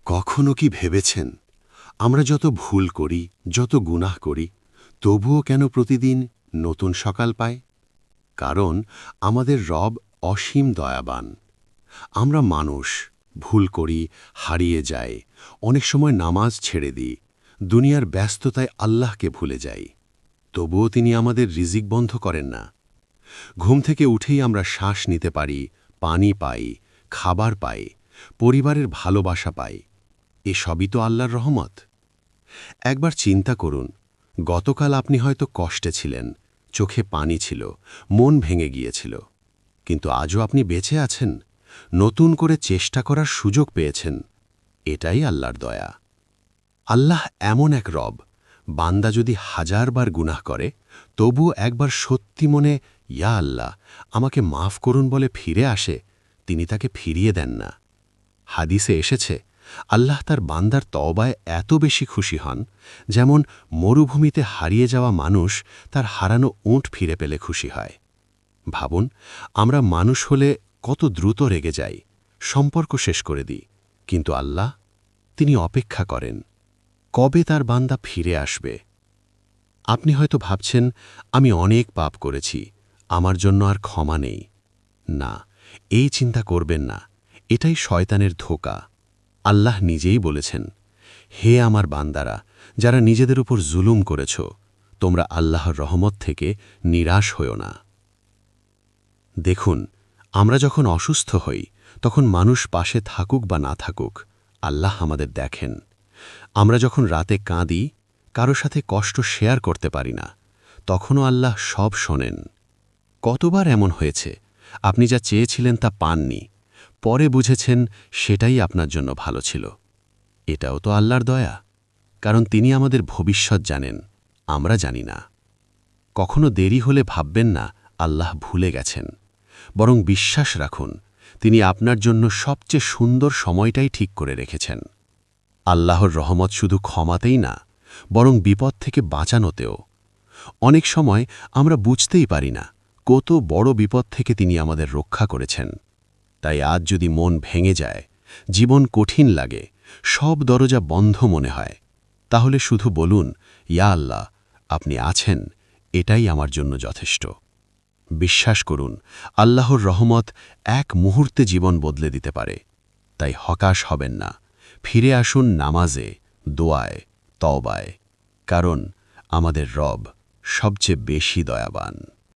কখনো কি ভেবেছেন আমরা যত ভুল করি, যত গুনাহ করি, তবুও কেন প্রতিদিন নতুন সকাল পাই? কারণ আমাদের রব অসীম দয়াবান। আমরা মানুষ, ভুল করি, হারিয়ে যাই, অনেক সময় নামাজ ছেড়ে দিই, দুনিয়ার ব্যস্ততায় আল্লাহকে ভুলে যাই। তবুও তিনি আমাদের রিজিক বন্ধ করেন না। ঘুম থেকে উঠেই আমরা শ্বাস নিতে পারি, পানি পাই, খাবার পাই, পরিবারের ভালোবাসা পাই। এ সবই তো আল্লাহর রহমত। একবার চিন্তা করুন, গতকাল আপনি হয়তো কষ্টে ছিলেন, চোখে পানি ছিল, মন ভেঙে গিয়েছিল, কিন্তু আজও আপনি বেঁচে আছেন, নতুন করে চেষ্টা করার সুযোগ পেয়েছেন। এটাই আল্লাহর দয়া। আল্লাহ এমন এক রব, বান্দা যদি হাজারবার গুনাহ করে তবুও একবার সত্যি মনে ইয়া আল্লাহ আমাকে মাফ করুন বলে ফিরে আসে, তিনি তাকে ফিরিয়ে দেন না। হাদিসে এসেছে, আল্লাহ তার বান্দার তওবায় এত বেশি খুশি হন, যেমন মরুভূমিতে হারিয়ে যাওয়া মানুষ তার হারানো উট ফিরে পেলে খুশি হয়। ভাবুন, আমরা মানুষ হলে কত দ্রুত রেগে যাই, সম্পর্ক শেষ করে দিই, কিন্তু আল্লাহ, তিনি অপেক্ষা করেন কবে তার বান্দা ফিরে আসবে। আপনি হয়তো ভাবছেন, আমি অনেক পাপ করেছি, আমার জন্য আর ক্ষমা নেই। না, এই চিন্তা করবেন না, এটাই শয়তানের ধোঁকা। আল্লাহ নিজেই বলেছেন, হে আমার বান্দারা, যারা নিজেদের উপর জুলুম করেছ, তোমরা আল্লাহর রহমত থেকে নিরাশ হও না। দেখুন, আমরা যখন অসুস্থ হই তখন মানুষ পাশে থাকুক বা না থাকুক, আল্লাহ আমাদের দেখেন। আমরা যখন রাতে কাঁদি, কারো সাথে কষ্ট শেয়ার করতে পারি না, তখনও আল্লাহ সব শোনেন। কতবার এমন হয়েছে, আপনি যা চেয়েছিলেন তা পাননি, পরে বুঝেছেন সেটাই আপনার জন্য ভালো ছিল। এটাও তো আল্লাহর দয়া, কারণ তিনি আমাদের ভবিষ্যৎ জানেন, আমরা জানি না। কখনো দেরি হলে ভাববেন না আল্লাহ ভুলে গেছেন, বরং বিশ্বাস রাখুন তিনি আপনার জন্য সবচেয়ে সুন্দর সময়টাই ঠিক করে রেখেছেন। আল্লাহর রহমত শুধু ক্ষমাতেই না, বরং বিপদ থেকে বাঁচানোতেও। অনেক সময় আমরা বুঝতেই পারি না কত বড় বিপদ থেকে তিনি আমাদের রক্ষা করেছেন। তাই আজ যদি মন ভেঙে যায়, জীবন কঠিন লাগে, সব দরজা বন্ধ মনে হয়, তাহলে শুধু বলুন, ইয়া আল্লাহ, আপনি আছেন, এটাই আমার জন্য যথেষ্ট। বিশ্বাস করুন, আল্লাহর রহমত এক মুহূর্তে জীবন বদলে দিতে পারে। তাই হতাশ হবেন না, ফিরে আসুন নামাজে, দোয়ায়, তওবায়, কারণ আমাদের রব সবচেয়ে বেশি দয়াবান।